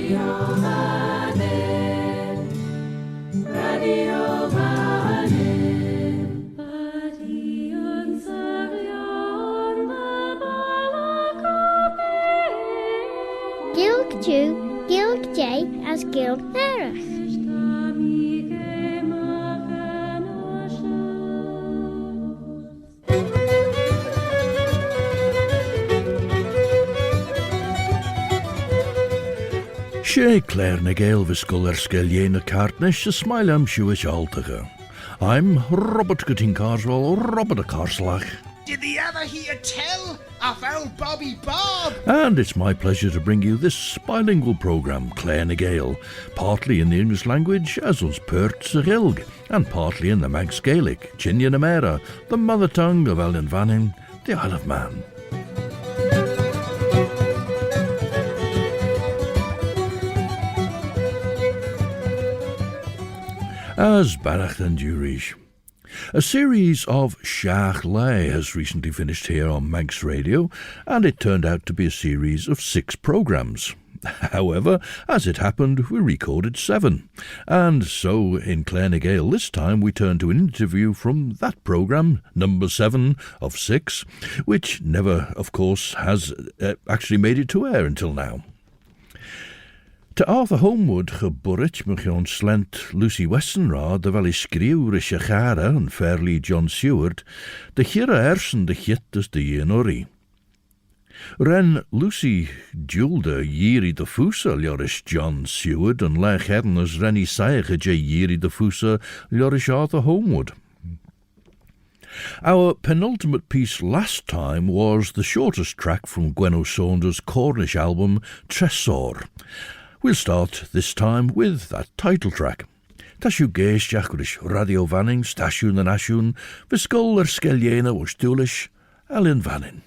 Gilg Jew, Gilg J as Gilg Nerach. Sé Claare na Gael viscoil skelliena cartnish, a smile am Jewish altaga. I'm Robert Gutting Carswell, Robert a Carslach. Did the other hear tell of old Bobby Bob? And it's my pleasure to bring you this bilingual programme, Claare na Gael, partly in the English language, as was Pert Gaelg, and partly in the Manx Gaelic, Chinja na Mera, the mother tongue of Ellen Vannin, the Isle of Man. As Barach and Durish. A series of Seach Lai has recently finished here on Manx Radio, and it turned out to be a series of 6 programmes. However, as it happened, we recorded 7. And so, in Claare na Gael this time, we turn to an interview from that programme, number 7 of 6, which never, of course, has actually made it to air until now. To Arthur Holmwood geborrit me John Slent Lucy Westenra, de wel schreeuwre Sara en fairly John Seward, de gire ersen de gittes de jenori. Ren Lucy Julde jiri de fusa ljoris John Seward en leg hernes renny saige je jiri de fusa ljoris Arthur Holmwood. Our penultimate piece last time was the shortest track from GWENNO Saunders' Cornish album Tresor. We'll start this time with that title track. Tashu geis jachrish Radio Vanning, Stasiun and Ashun, Viscol skelliena was Tulish, Ellen Vannin.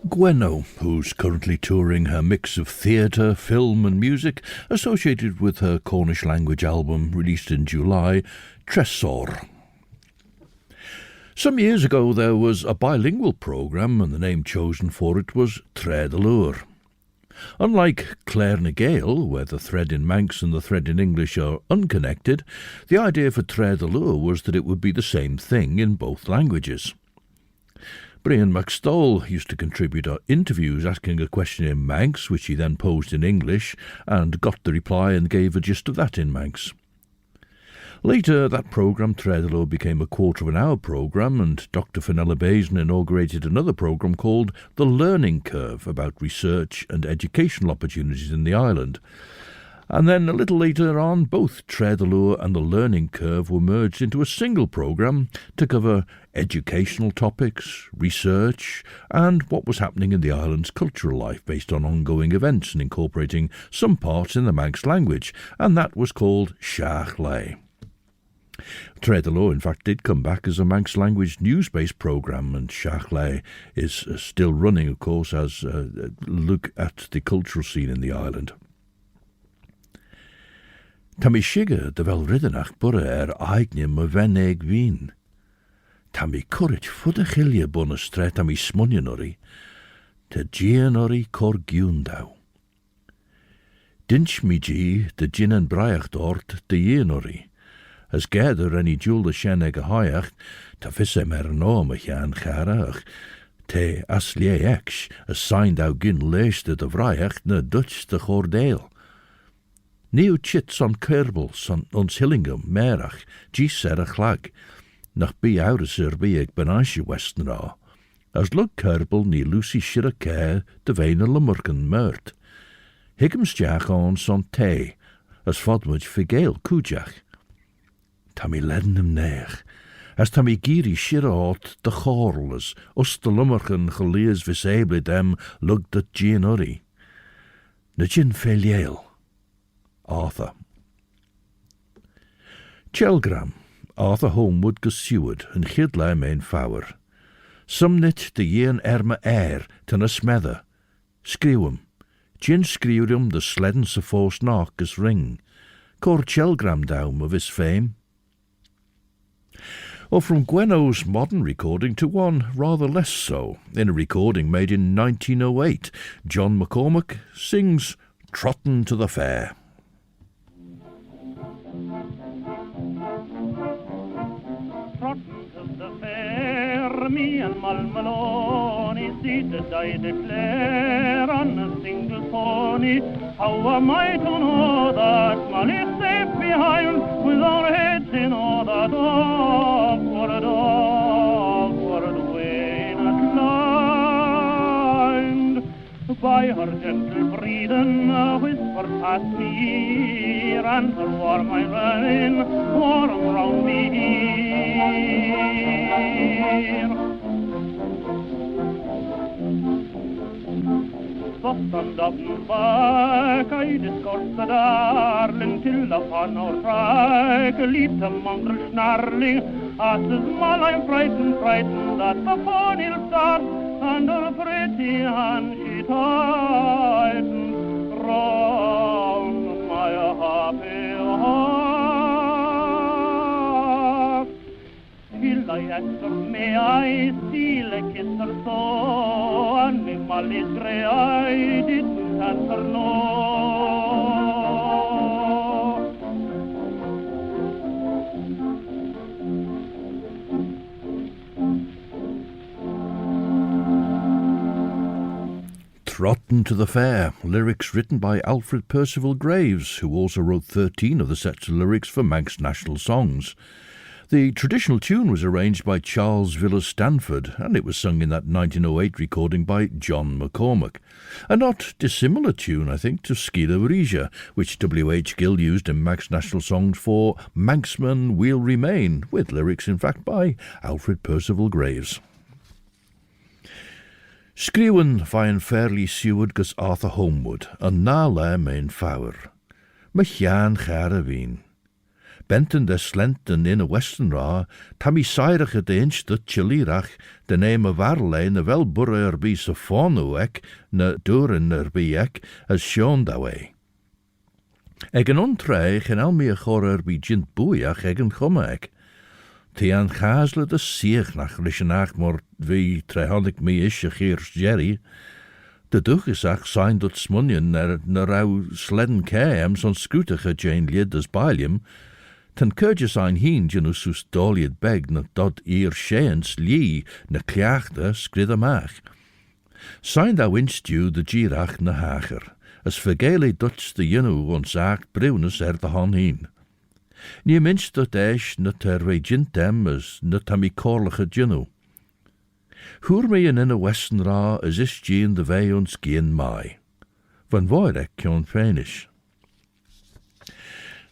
GWENNO, who's currently touring her mix of theatre, film and music associated with her Cornish language album released in July, Tresor. Some years ago there was a bilingual programme and the name chosen for it was Tresor Lafar. Unlike Claare na Gael, where the thread in Manx and the thread in English are unconnected, the idea for Tresor Lafar was that it would be the same thing in both languages. Brian McStowell used to contribute interviews asking a question in Manx, which he then posed in English, and got the reply and gave a gist of that in Manx. Later, that programme, Tresor Lafar, became a quarter-of-an-hour programme, and Dr. Fenella Basin inaugurated another programme called The Learning Curve, about research and educational opportunities in the island. And then a little later on, both Tresor Lafar and The Learning Curve were merged into a single programme to cover educational topics, research, and what was happening in the island's cultural life based on ongoing events and incorporating some parts in the Manx language, and that was called CARREG LAFAR. Tresor Lafar, in fact, did come back as a Manx language news-based programme, and CARREG LAFAR is still running, of course, as a look at the cultural scene in the island. Ta mi siga dy fel rydynach bwra aignim o feneg fin. Ta mi cwryd ffwd y chilia bon y stre ta mi smonion ori, ta gian ori cor giwn daw. Dynch mi gi dy gin yn braiach dort dy un ori, as gather any jewel the sheneg a haiach, ta fisse mer no am a chan charach, te as lie eksh, as signed out gin leist dy vraiach na Dutch de chordeel. Nieuw chits on kerbels on ons Hillingam, merach, Sara chlag, nach bi ouders by ik Lucy Westenra, as lug kerbel ni Lucy Westenra de vene lummerken meurt. Higgums jach on son te, as fodmuj fi Gael kujach. Tammy ledden hem neer, as tammy giri shirot de chorles, us de lummerken geleers visable dem lug dat gin uri. Na gin feliel. Arthur. Chelgram, Arthur Holmwood go Seward, and chidla main fower. Sumnit de yen erma ten a smether. Skriwum, gin skriwum the sledden sa force knock as ring. Cor Chelgram down of his fame. Or from GWENNO's modern recording to one rather less so. In a recording made in 1908, John McCORMACK sings Trottin to the Fair. Trottin to the fair, me and Malmaloney seated I declare on a single pony. How am I to know that Mal is safe behind with our heads in order? Dog, way not lined by her gentle breathing, a whisper past me, and her warm eye running warm round me. Thus on Dublin back I discoursed the darling, till upon our track leaped a mongrel snarling. As the small I'm frightened that the pony'll start, and her pretty hand she tightened round my happy heart. Till I asked her, may I steal a kiss or so, and me Molly's grey I didn't answer no. Trottin to the Fair, lyrics written by Alfred Percival Graves, who also wrote 13 of the sets of lyrics for Manx national songs. The traditional tune was arranged by Charles Villiers Stanford, and it was sung in that 1908 recording by John McCORMACK. A not dissimilar tune, I think, to Sgila Vrisia, which W.H. Gill used in Manx national songs for Manxmen We'll Remain, with lyrics, in fact, by Alfred Percival Graves. Skriwen fain fairly Seward gus Arthur Holmwood, and na le main fower. Machan chara veen. Benton de Slenten in a Westenra, Tammy Syrach de inch de Chilirach, de name of Arle, na wel burra be sa faunuek, na durin beek, as shown that way. Eg an ontreich en al meer chorer be jint boeiach eg an chummaek. Tian chasle de siech nach rishenach mor vi 300 me ish a chiers jerry. De duchesach sein dot smunnion na rau sledden caem son scootige Jane lid as bailium, ten curge sein heen genus sus dolied beg na dod eer sheens lie na cliachte skridde mach. Sein thou instu de girach na hager, as vergele Dutch de jenu ons acht brunes de han heen. Nie minst dat eis na terwe jintem as na tammy corlige jenu. Hoer me in a Westenra as is gien de vei ons gien mai. Van voidek kion finish.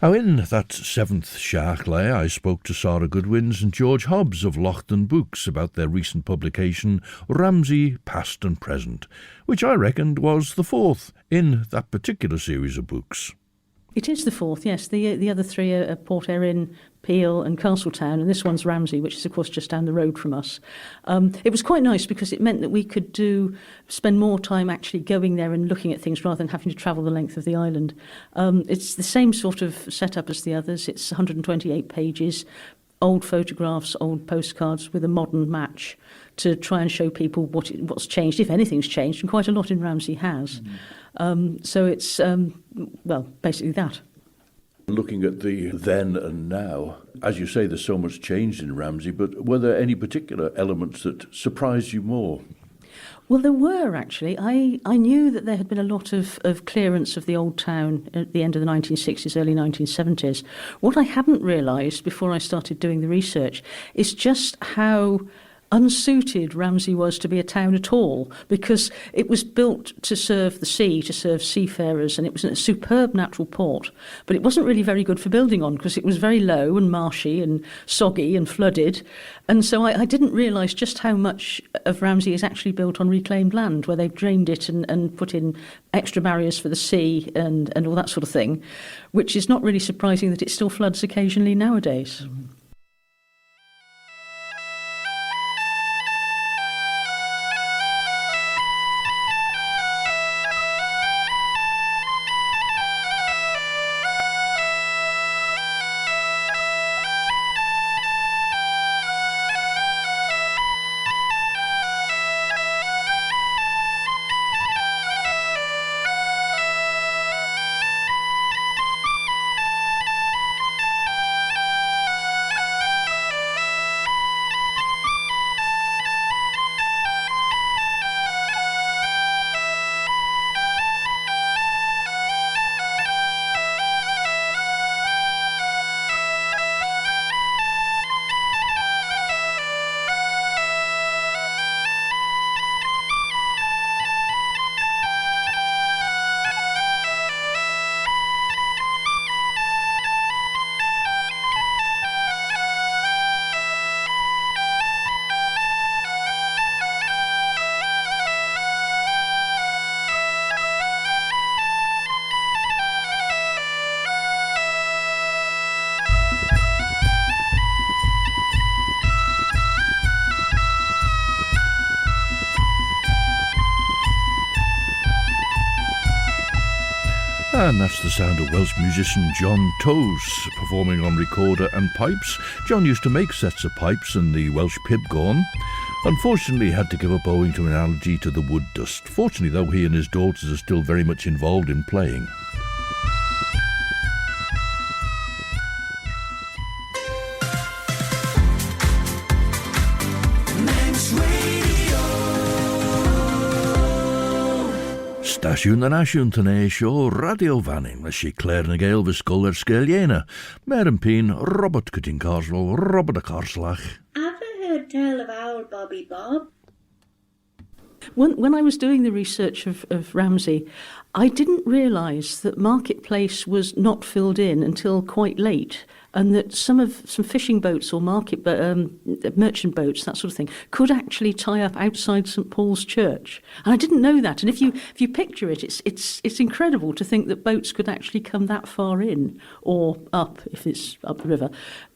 Now in that 7th Shachley I spoke to Sara Goodwins and George Hobbs of Loaghtan Books about their recent publication Ramsey, Past and Present, which I reckoned was the 4th in that particular series of books. It is the 4th, yes. The other 3 are Port Erin, Peel and Castletown, and this one's Ramsey, which is, of course, just down the road from us. It was quite nice because it meant that we could spend more time actually going there and looking at things rather than having to travel the length of the island. It's the same sort of setup as the others. It's 128 pages, old photographs, old postcards with a modern match to try and show people what's changed, if anything's changed, and quite a lot in Ramsey has. So it's, basically that. Looking at the then and now, as you say, there's so much changed in Ramsey, but were there any particular elements that surprised you more? Well, there were, actually. I knew that there had been a lot of clearance of the old town at the end of the 1960s, early 1970s. What I hadn't realised before I started doing the research is just how unsuited Ramsey was to be a town at all, because it was built to serve the sea, to serve seafarers, and it was a superb natural port, but it wasn't really very good for building on because it was very low and marshy and soggy and flooded. And so I didn't realise just how much of Ramsey is actually built on reclaimed land, where they've drained it and put in extra barriers for the sea and all that sort of thing, which is not really surprising that it still floods occasionally nowadays. And that's the sound of Welsh musician John TOSE performing on recorder and pipes. John used to make sets of pipes in the Welsh pibgorn. Unfortunately, he had to give up owing to an allergy to the wood dust. Fortunately, though, he and his daughters are still very much involved in playing. Stasiwn yn asiwn tyn sio radio fanning, a si Claare na Gael fy sgol sgeliena. Mer yn pyn, Robert Cutting Carswell, Robert a Carslach. Ever heard tell of Owl Bobby Bob? When I was doing the research of Ramsey, I didn't realise that Marketplace was not filled in until quite late. and that some fishing boats or merchant boats, that sort of thing, could actually tie up outside St Paul's Church. And I didn't know that. And if you picture it, it's incredible to think that boats could actually come that far in, or up if it's up the river.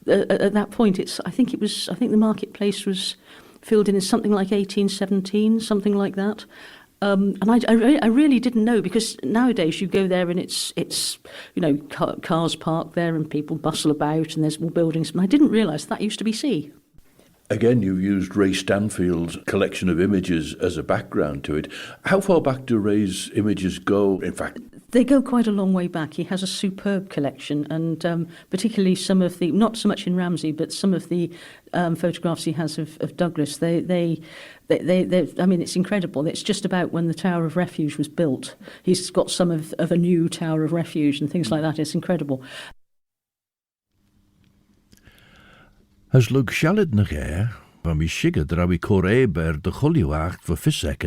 At that point, I think the marketplace was filled in something like 1817, something like that. And I really didn't know, because nowadays you go there and it's cars parked there and people bustle about and there's more buildings. And I didn't realise that used to be sea. Again, you've used Ray Stanfield's collection of images as a background to it. How far back do Ray's images go, in fact? They go quite a long way back. He has a superb collection, and particularly some of the, not so much in Ramsey, but some of the photographs he has of Douglas. They I mean, it's incredible. It's just about when the Tower of Refuge was built. He's got some of a new Tower of Refuge and things like that. It's incredible. As lug sialad na ghair, van mi sigad draw I cor de choliwacht for fissek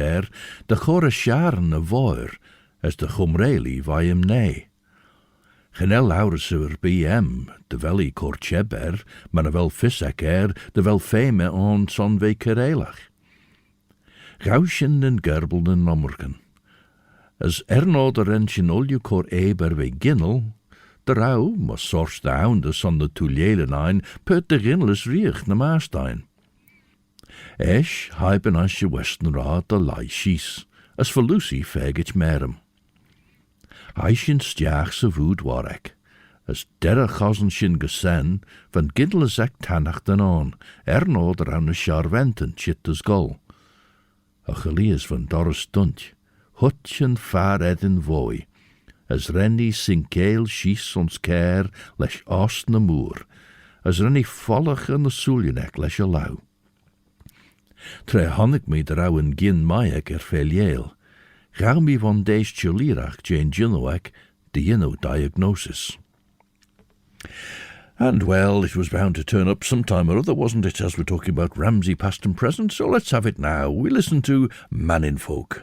de chor a siarn na voir, as de chumreili vaim ne. Genel laurisuur BM, de veli cor cheber, man a vel fissek de vel feme on son ve kerelach. Gausjen en gerbel en nommerken. As no de rentjen olju cor ve ginnel, de rauw, maar sors de hounde son de toeljelenijn, put de ginnelus riech na maastein. Esch, hyben as je Westenra de laischies, as for Lucy fegit merem. Eischen stiach se voed warek, as derre chasen shin gesen, van ginnelus ek tannach den on, no de raun de charventen chit de gol. A gelies van Doris Dunt, hutchen far edin voi, as rennie syn Gael schies ons care leis os na moer, as rennie vollig in de soeljenek leis a lau. Tre honnig me de rauwen gin maaiek felieel, gauw me van dees tjolierach Jane Ginnoek, de diagnosis. And, well, it was bound to turn up sometime or other, wasn't it, as we're talking about Ramsey past and present, so let's have it now. We listen to MANNIN FOLK.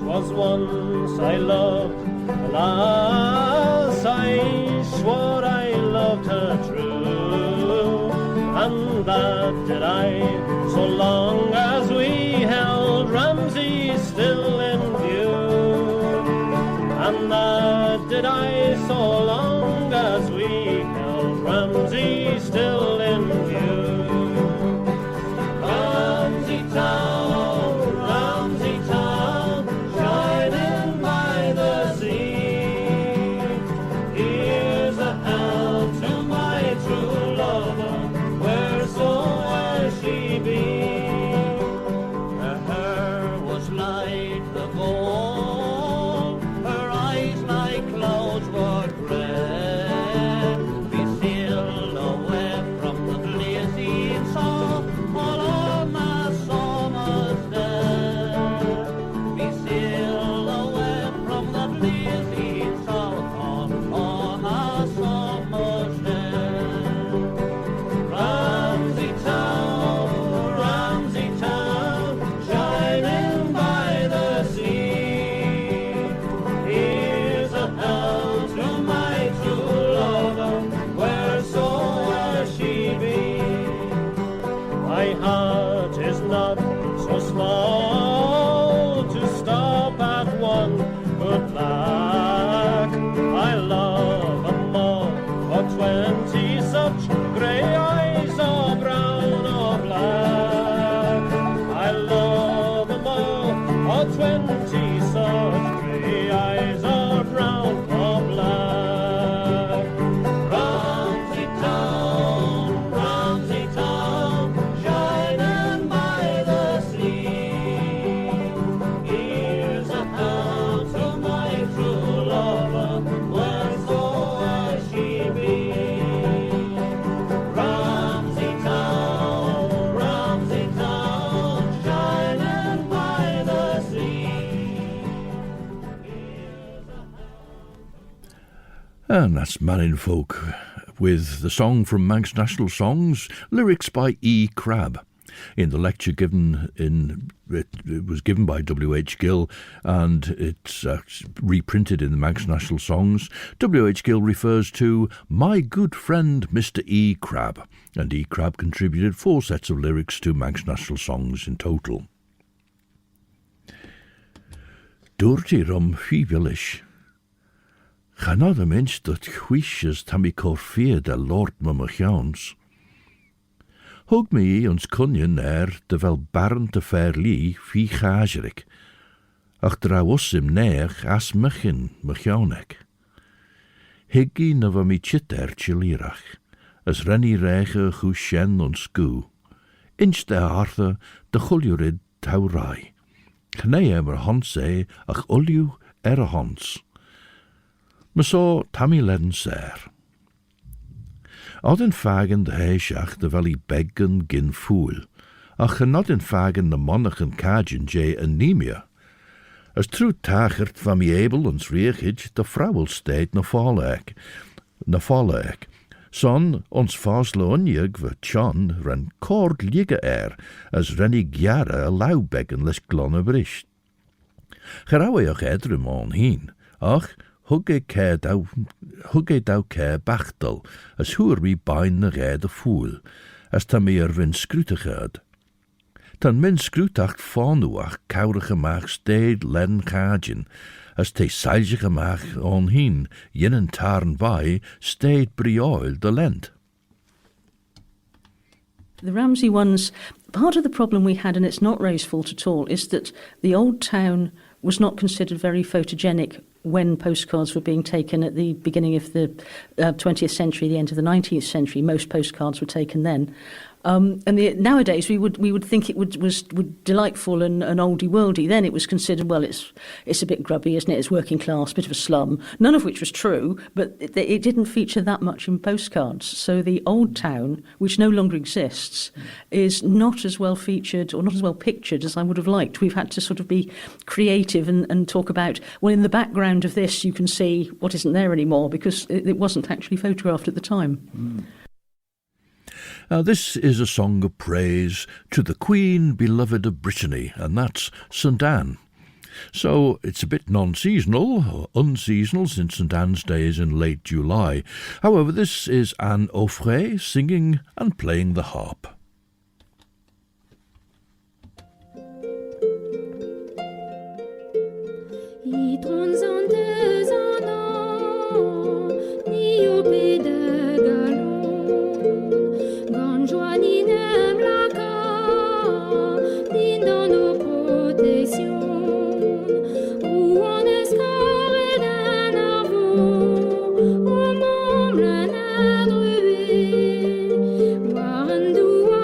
Was once I loved a lass, I swore I loved her true, and that did I, so long as we held Ramsey still in view, and that did I, so long as we held Ramsey still in view. Ramsey town, Ramsey town, shining by the sea, here's a hail to my true lover, wheresoe'er she be. Her hair was like the gold, her eyes like clouds were grey. We sailed away from the blazing sun all on a summer's day. We sailed away from the blazing sun on a summer's day. Ramsey town, shining by the sea, here's a hail to my true lover, wheresoe'er she be. My heart is not so small to stop at one good lack. I love 'em all, for 20 such grey eyes or brown or black. I love 'em all, for 20 such grey eyes or brown or black. Ramsey town, shining by the sea, here's a hail to my true lover, wheresoe'er she be. Ramsey town, shining by the sea. And that's MANNIN FOLK, with the song from Manx National Songs, lyrics by E. Crabbe. In the lecture it was given by W.H. Gill, and it's reprinted in the Manx National Songs. W.H. Gill refers to my good friend Mr. E. Crabbe, and E. Crabbe contributed 4 sets of lyrics to Manx National Songs in total. Dúirtí rom fiabilis. Chanad a minch dat chhuishes tammy corfia de Lord Mamachans. Hug me ons cunnion de vel barn te fairly fi chagerik, ach dra wassim neach as mechin machianek. Higgy na va mi chiter chilirach, as renny reiche chu shen ons goo, inch de harthe de chuljurid tau rai. Knei emmer hanse ach ulju a hans. Me so tammy ledden ser. Ad in fagen de heisach de wel I beggen gin fool, ach not in fagen de monnichen kajen je anemia. As true tachert van mi ebel ons reechid de vrouwel steed na falleek. Son ons faslo onjeg we John ren cord liege as renny gjare a lau beggen les glonne bericht. Gerawe och edrum on heen, ach, hugge dau ke bachtel, as hoer mi bain na de fool, as ta meer win scrute gerd. Tan min scrutacht fanuach kaurige maag steed len gajen, as te seilge maag on heen, jenen tarn by, steed brioil de lent. The Ramsey ones, part of the problem we had, and it's not Ray's fault at all, is that the old town was not considered very photogenic when postcards were being taken at the beginning of the 20th century, the end of the 19th century. Most postcards were taken then. Nowadays we would think it was delightful and oldie worldy. Then it was considered, well, it's a bit grubby, isn't it? It's working class, bit of a slum. None of which was true, but it didn't feature that much in postcards. So the old town, which no longer exists, is not as well featured or not as well pictured as I would have liked. We've had to sort of be creative and talk about, well, in the background of this you can see what isn't there anymore, because it wasn't actually photographed at the time. Mm. Now, this is a song of praise to the Queen beloved of Brittany, and that's St Anne. So it's a bit non-seasonal, or unseasonal, since St Anne's Day is in late July. However, this is AUFFRET singing and playing the harp. Voir un doux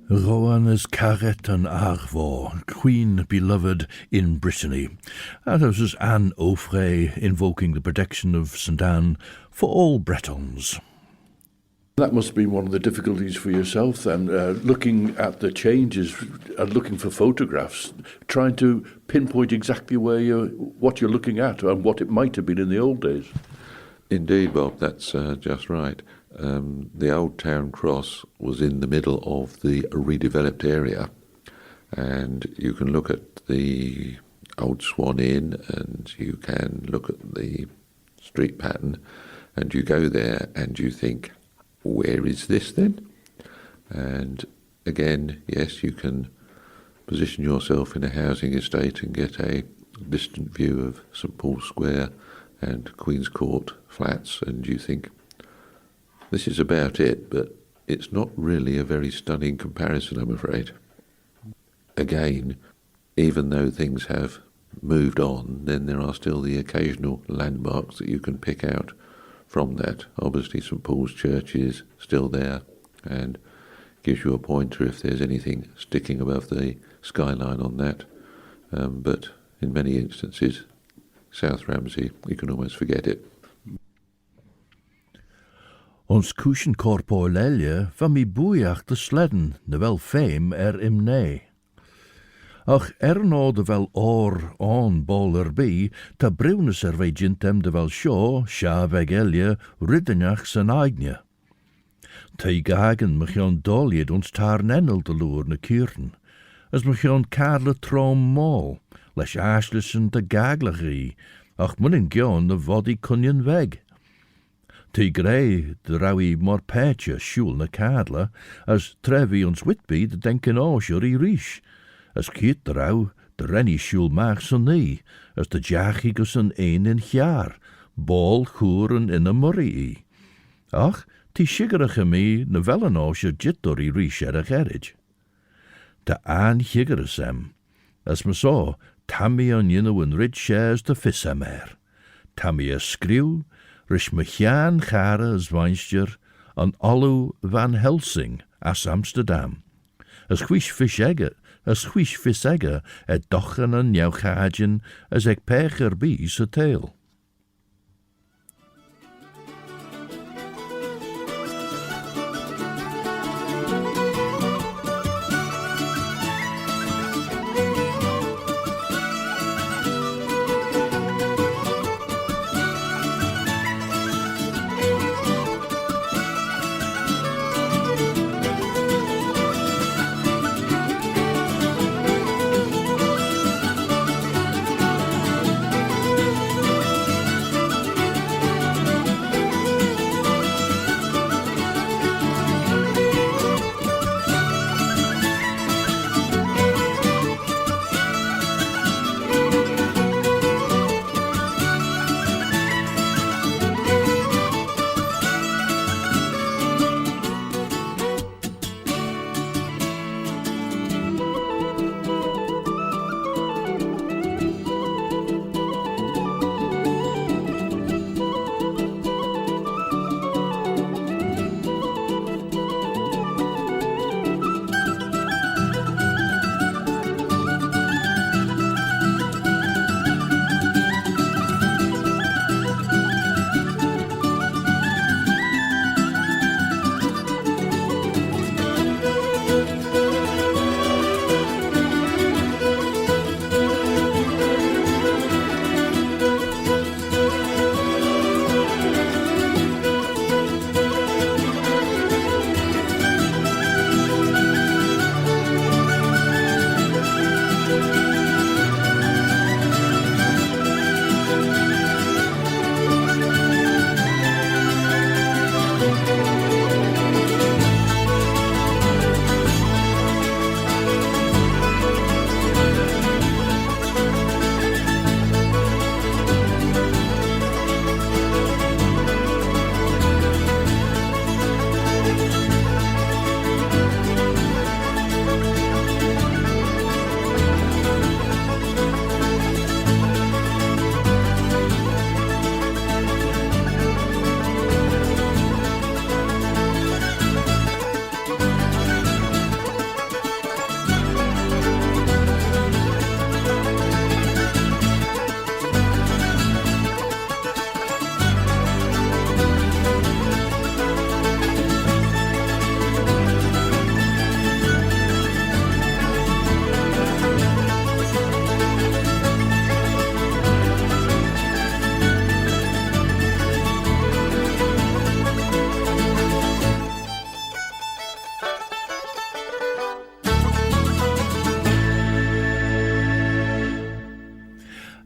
Rowan is Carret and Arvor, Queen beloved in Brittany. And this is Anne AUFFRET invoking the protection of St Anne for all Bretons. That must be one of the difficulties for yourself then, looking at the changes and looking for photographs, trying to pinpoint exactly what you're looking at and what it might have been in the old days. Indeed, Bob, that's just right. The old town cross was in the middle of the redeveloped area, and you can look at the old Swan Inn and you can look at the street pattern, and you go there and you think, where is this then? And again, yes, you can position yourself in a housing estate and get a distant view of St Paul's Square and Queen's Court flats, and you think, this is about it, but it's not really a very stunning comparison, I'm afraid. Again, even though things have moved on, then there are still the occasional landmarks that you can pick out from that. Obviously St Paul's Church is still there and gives you a pointer if there's anything sticking above the skyline on that. But in many instances, South Ramsey, you can almost forget it. Ons cwsien corpo lelje van mi bwyach de sledden, na wel fame imne. Ach no de wel or on bol erbij, ta brewnes vei jintem de wel sio, sha veg elje, riddenach san eigne. Te gagen mechion dolied ons tar nennel de loer na kuren, as mechion karle trom mol, lesh ashlisen de gaglagie, ach munin gion de vodi kunjen weg. Te grey de rawi mor peche shul na kadla, as trevi ons Whitby de denken osher I rish, as kiet de rauw de rennie shul maag son nie, as de jachigus een in jaar, bol choeren in a murray. Ach, ti shigerige me na vellen osher jit door I rish a gerrig. De aan higeresem, as me saw, tammy on yinno en rid shares de fissamer, tammy a screw, rish me chan chare as weinstjer an allu van Helsing as Amsterdam. As chwish fish egge, et dochen an jouw gaadjen as ek pecher bi se tail.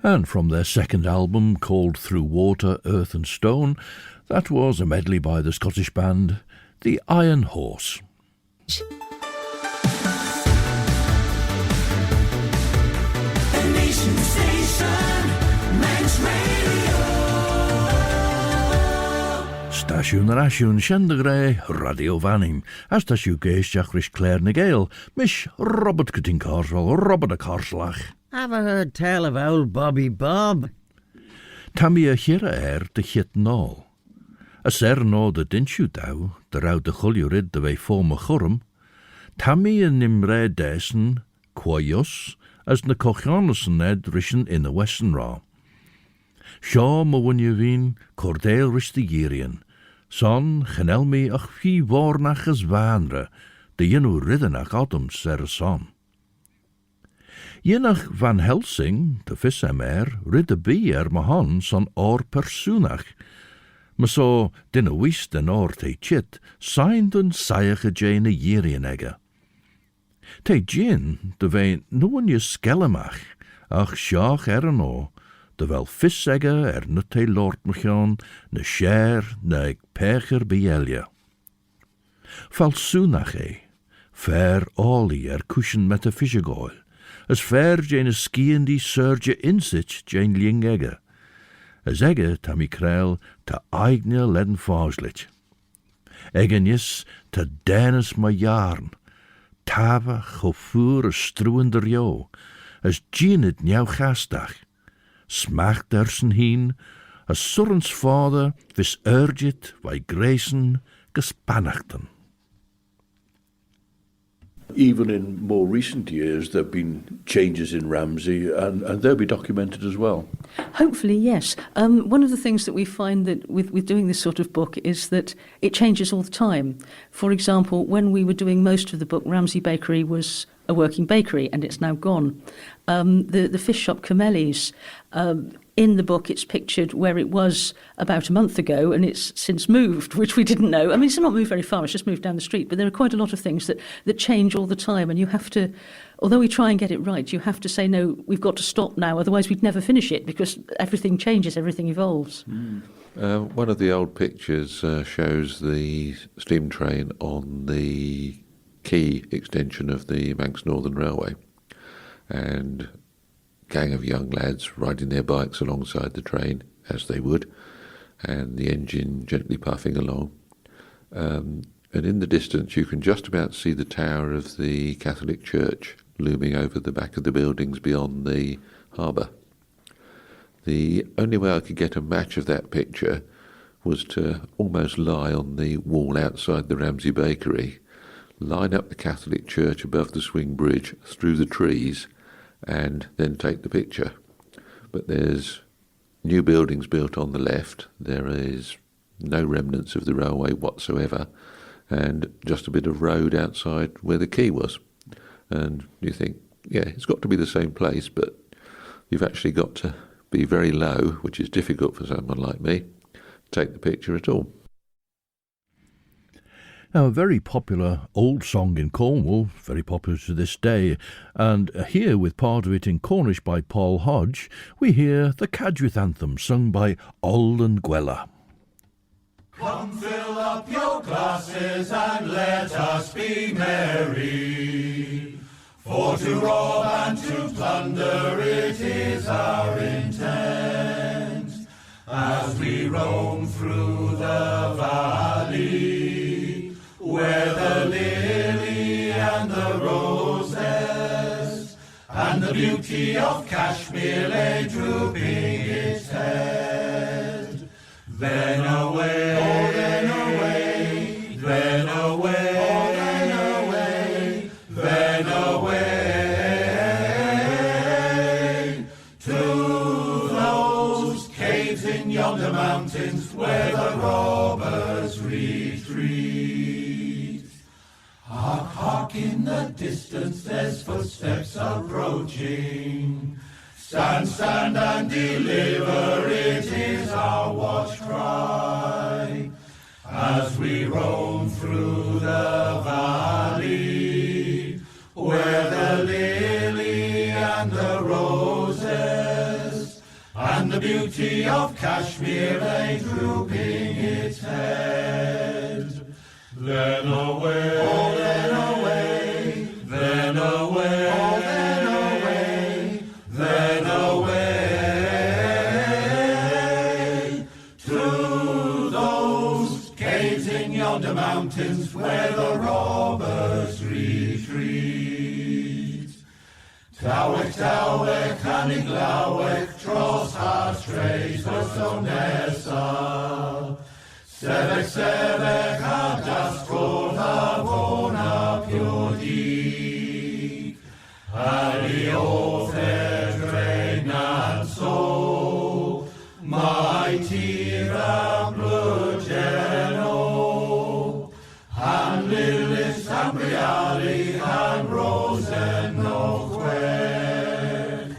And from their second album, called Through Water, Earth and Stone, that was a medley by the Scottish band The Iron Horse. The Nation Station, Manx Radio. Stasiwn yr asiwn siandagrau Radio Fannim, a stasiw geisdiach rys Claare na Gael, mish Robert Cutting Corswell, Robert a Corslach. Have I heard tell of old Bobby Bob? Tammy a hira de chit nol. A ser no de dinshu daw, de rau de chuljurid de wei forma churrum, Tammy a nimre desen, quayus, as na cochianusen ed rischen in the Westenra. Shaw ma wunjeveen, Cordale rish de Girian, son genelmi ach fi warnach as vanre, de jenu riddenach adams ser son. Jenach van Helsing, de vissemer, ridde bier mahan son or persoonach. Maar so dinne wist en or te chit, signed en saige jane jerienegge. Te jin, de wein noen je skellemach, ach sjaach no, de wel vissegge nut te lordmachan, ne scher, ne pecher bielje. Falsoonach fair oli cushion met de fishegoil. As fair jane skien die surge insich jane lingegge. As egge tammy krel ta eigne ledden fauslich. Eggenjes ta dennis ma jarn. Tava chofuur a struender jo. As jeanit njau gastach. Smacht dersen heen. As surrens vader vis urgit wij gracen gespannachten. Even in more recent years, there have been changes in Ramsey, and they'll be documented as well. Hopefully, yes. One of the things that we find that with doing this sort of book is that it changes all the time. For example, when we were doing most of the book, Ramsey Bakery was a working bakery, and it's now gone. The fish shop Camelli's, in the book it's pictured where it was about a month ago, and it's since moved, which we didn't know. I mean, it's not moved very far, it's just moved down the street, but there are quite a lot of things that change all the time, and you have to, although we try and get it right, you have to say, no, we've got to stop now, otherwise we'd never finish it, because everything changes, everything evolves. One of the old pictures shows the steam train on the quay extension of the Manx Northern Railway, and gang of young lads riding their bikes alongside the train, as they would, and the engine gently puffing along. And in the distance you can just about see the tower of the Catholic church looming over the back of the buildings beyond the harbour. The only way I could get a match of that picture was to almost lie on the wall outside the Ramsey Bakery, line up the Catholic church above the swing bridge through the trees, and then take the picture. But there's new buildings built on the left, there is no remnants of the railway whatsoever, and just a bit of road outside where the quay was. And you think, yeah, it's got to be the same place, but you've actually got to be very low, which is difficult for someone like me, to take the picture at all. Now, a very popular old song in Cornwall, very popular to this day, and here with part of it in Cornish by Paul Hodge, we hear the Cadgwith anthem sung by OLL AN GWELLA. Come fill up your glasses and let us be merry, for to rob and to plunder it is our intent, as we roam through the valley, where the lily and the roses and the beauty of Kashmir lay drooping its head. Then away, oh, then away, then away, oh, then away, then away, to those caves in yonder mountains where the robbers retreat. Hark, hark, in the distance there's footsteps approaching. Stand, stand and deliver, it is our watch cry, as we roam through the valley, where the lily and the roses beauty of Kashmir lay drooping its head. Then away, oh then away, then away, oh then away, then away, to those caves in yonder mountains where the robbers retreat. Tawech, tawech, hannig lawech, tros har treis o nesa. Sevech, sevech, a dasgol a bona piodig. Ali oth dreignan so, mighty ram GWENNO. Han lillis, han briali, han rosen no quech.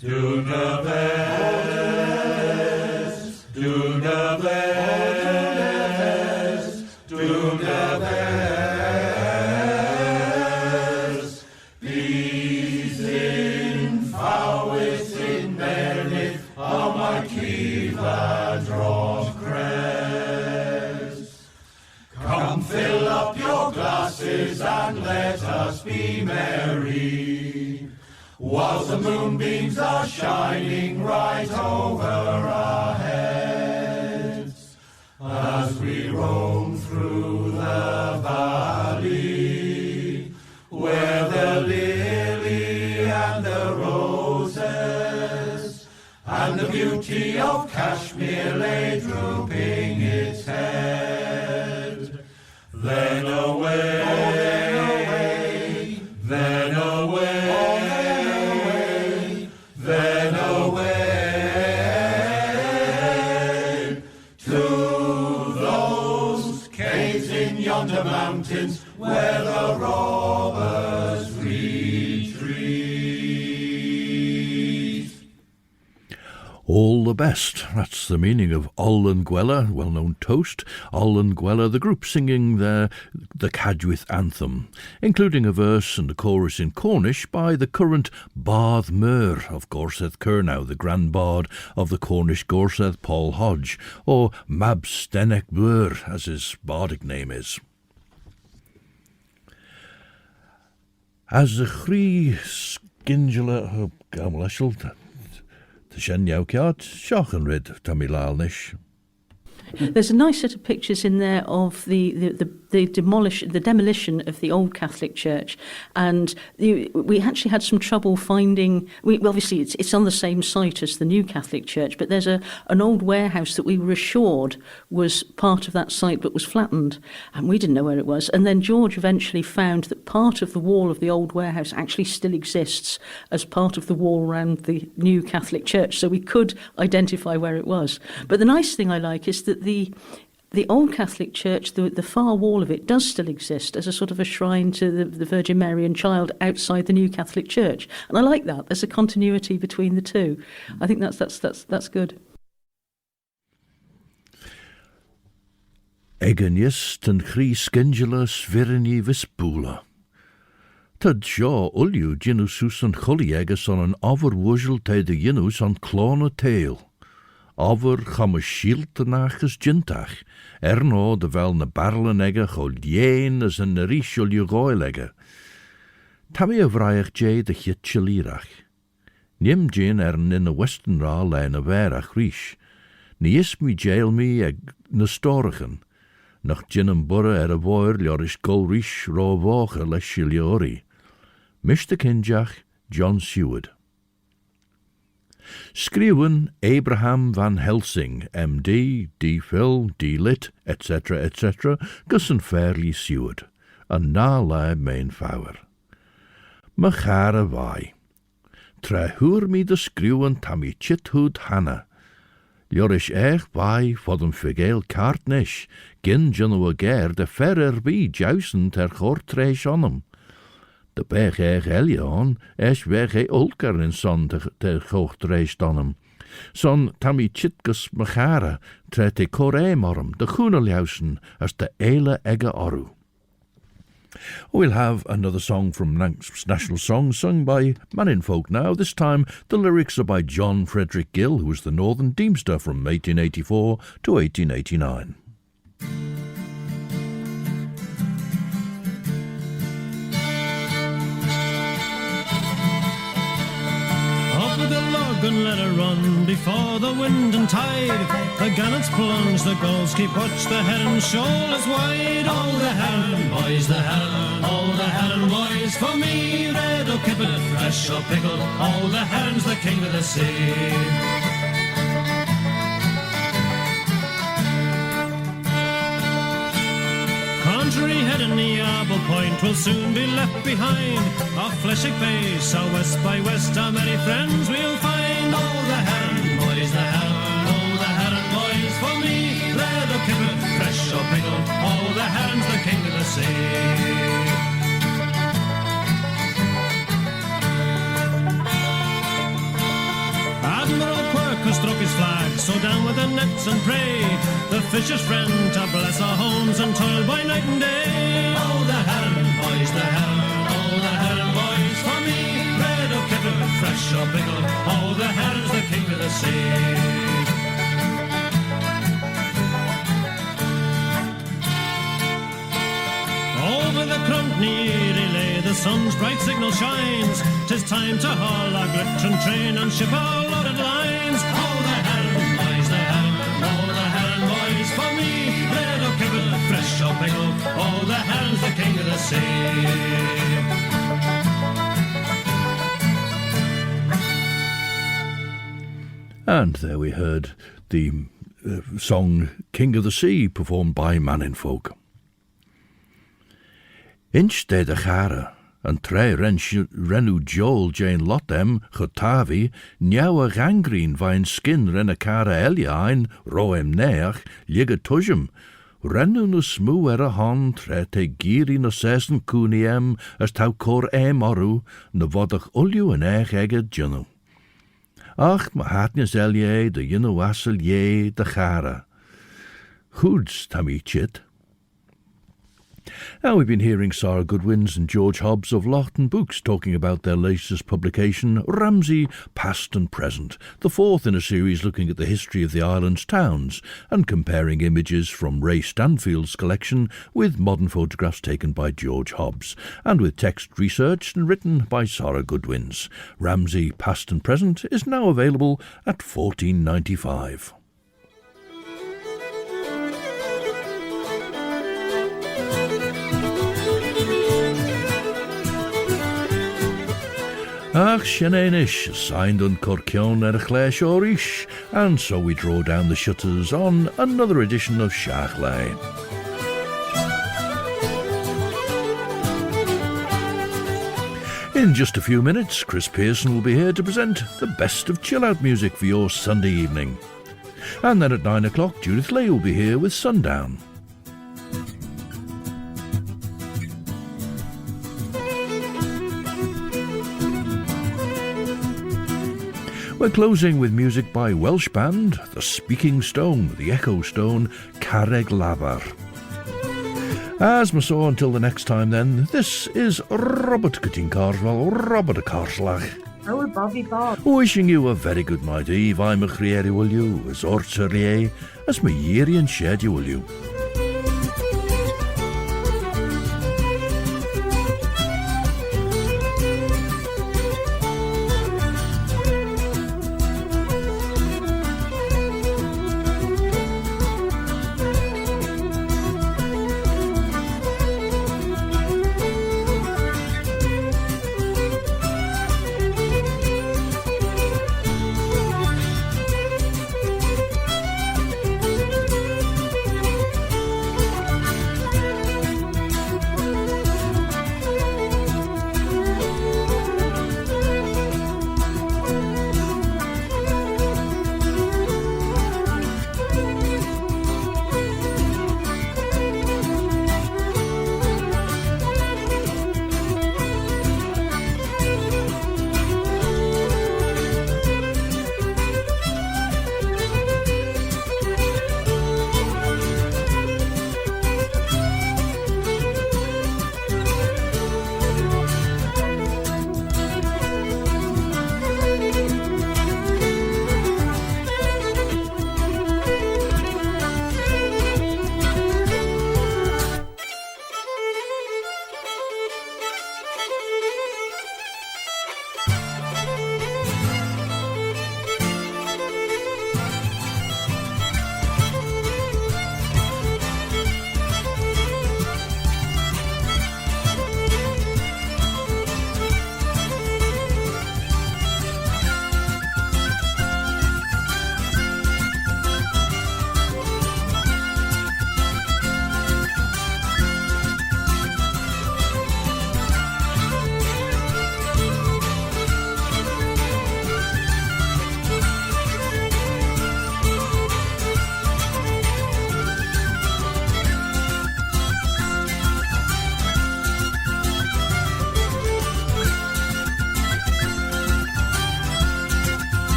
Do na best, do na best, do na best. Peace in fawis in Bernith, o my kiva dros crest. Come fill up your glasses and let us be merry, whilst the moonbeams are shining right over our heads, as we roam through the valley, where the lily and the roses, and the beauty of Kashmir lay drooping its head. Then away, oh, then away, then away, oh, then away, to those caves in yonder mountains where the robbers retreat. All the best. That's the meaning of OLL AN GWELLA, well-known toast. OLL AN GWELLA, the group singing the Cadwyth anthem, including a verse and a chorus in Cornish by the current Bard Mur of Gorsedd Curnow, the grand bard of the Cornish Gorsedd, Paul Hodge, or Mab Stenech Bur, as his bardic name is. As a chree skingula gamlashel, the shen yaukiat, shochenrid tamilaalnish. There's a nice set of pictures in there of the demolition of the old Catholic church, and we actually had some trouble finding. Obviously it's on the same site as the new Catholic church, but there's an old warehouse that we were assured was part of that site but was flattened, and we didn't know where it was. And then George eventually found that part of the wall of the old warehouse actually still exists as part of the wall around the new Catholic church, so we could identify where it was. But the nice thing I like is that the old Catholic church, the far wall of it, does still exist as a sort of a shrine to the Virgin Mary and Child outside the new Catholic church, and I like that. There's a continuity between the two. I think that's good. Egenius ten chrí skingula svirni vispula. Tad seo ulju ginus an choliagus on an overwuzzle te de ginus on clone tail. Over cham a shield nachas gintach, no de vel na barlenegge chol jeen as an rishol je goilegge. Tammy a vraiach jay de chilirach. Nim jeen in a Westenra lein a verach rish. Ni is mi jail mi na storigen. Nach jinnam burra a voir liorish gol rish ro voche les shiliori. Mr. Kinjach, John Seward. Skriwen Abraham van Helsing, MD, D. Phil, D. Lit, etc., etc., gussen fairly Seward, and na la main fower. Machara vai. Tra hoor mi de skriwen tammy chithood hanna. Jorish vai fodem figel kaartnish, gin junno a ger de ferrer bi jousen ter gortreis onnem. De beg Elion weg olker in son te gochtreis donnem. Son tammy chitgus machara tre te coré morm de groeneliausen as de eile egge oru. We'll have another song from Manx National Songs sung by MANNIN FOLK now. This time the lyrics are by John Frederick Gill, who was the Northern Deemster from 1884 to 1889. Up with the log and let her run before the wind and tide. The gannets plunge, the gulls keep watch, the heron shoal is wide. Oh, the heron, boys, the heron, oh, the heron, boys, for me, red or kippet, fresh or pickled. Oh, the heron's the king of the sea. Contrary head in the Arbor Point will soon be left behind. Off Fleshwick Bay, south-west by west, how many friends we'll find. Oh, the heron, boys, the heron, oh, the heron, boys, for me, red or kippet, fresh or pickled. Oh, the heron's the king of the sea. Admiral Quirk has struck his flag, so down with the nets and pray. The fisher's friend to bless our homes and toil by night and day. Oh, the heron, boys, the heron, oh, the heron, boys, for me, red or kippet, fresh or pickled. Oh, the heron's the king of the sea. Over the Cruntney relay, the sun's bright signal shines. 'Tis time to haul our glittering train and ship our loaded lines. Oh, the heron, boys, the heron, oh, the heron, boys, for me, red or kippet, fresh or pickled. Oh, the heron's the king of the sea. And there we heard the song King of the Sea performed by MANNIN FOLK. Inch de Carre, and tre renu Joel Jane Loaghtan, Chotavi, Njawa gangreen vijn skin renne Carre Eliain, roem neach, ligge tujem. Rennu no smoo a han, tre te giri no sesen kuniem, as tau cor oru, no vodach ulju en egge junno. Ach, ma hatnes elie, de junno wassel je de Carre. Hoods, tammy chit. Now we've been hearing Sara Goodwins and George Hobbs of Loaghtan Books talking about their latest publication, Ramsey, Past and Present, the fourth in a series looking at the history of the island's towns and comparing images from Ray Stanfield's collection with modern photographs taken by George Hobbs, and with text researched and written by Sara Goodwins. Ramsey, Past and Present is now available at $14.95. Ach, Shenanish, signed on Corcion er Claare Shorish, and so we draw down the shutters on another edition of Seach Lai. In just a few minutes, Chris Pearson will be here to present the best of chill-out music for your Sunday evening. And then at 9 o'clock, Judith Leigh will be here with Sundown. We're closing with music by Welsh band The Speaking Stone, the Echo Stone, CARREG LAFAR. As my so until the next time then, this is Robert Cutting Carswell, Robert Carslach. Oh, Bobby Bob. Wishing you a very good night eve. I'm a creary will you, as orts as my yeary and shed you will you.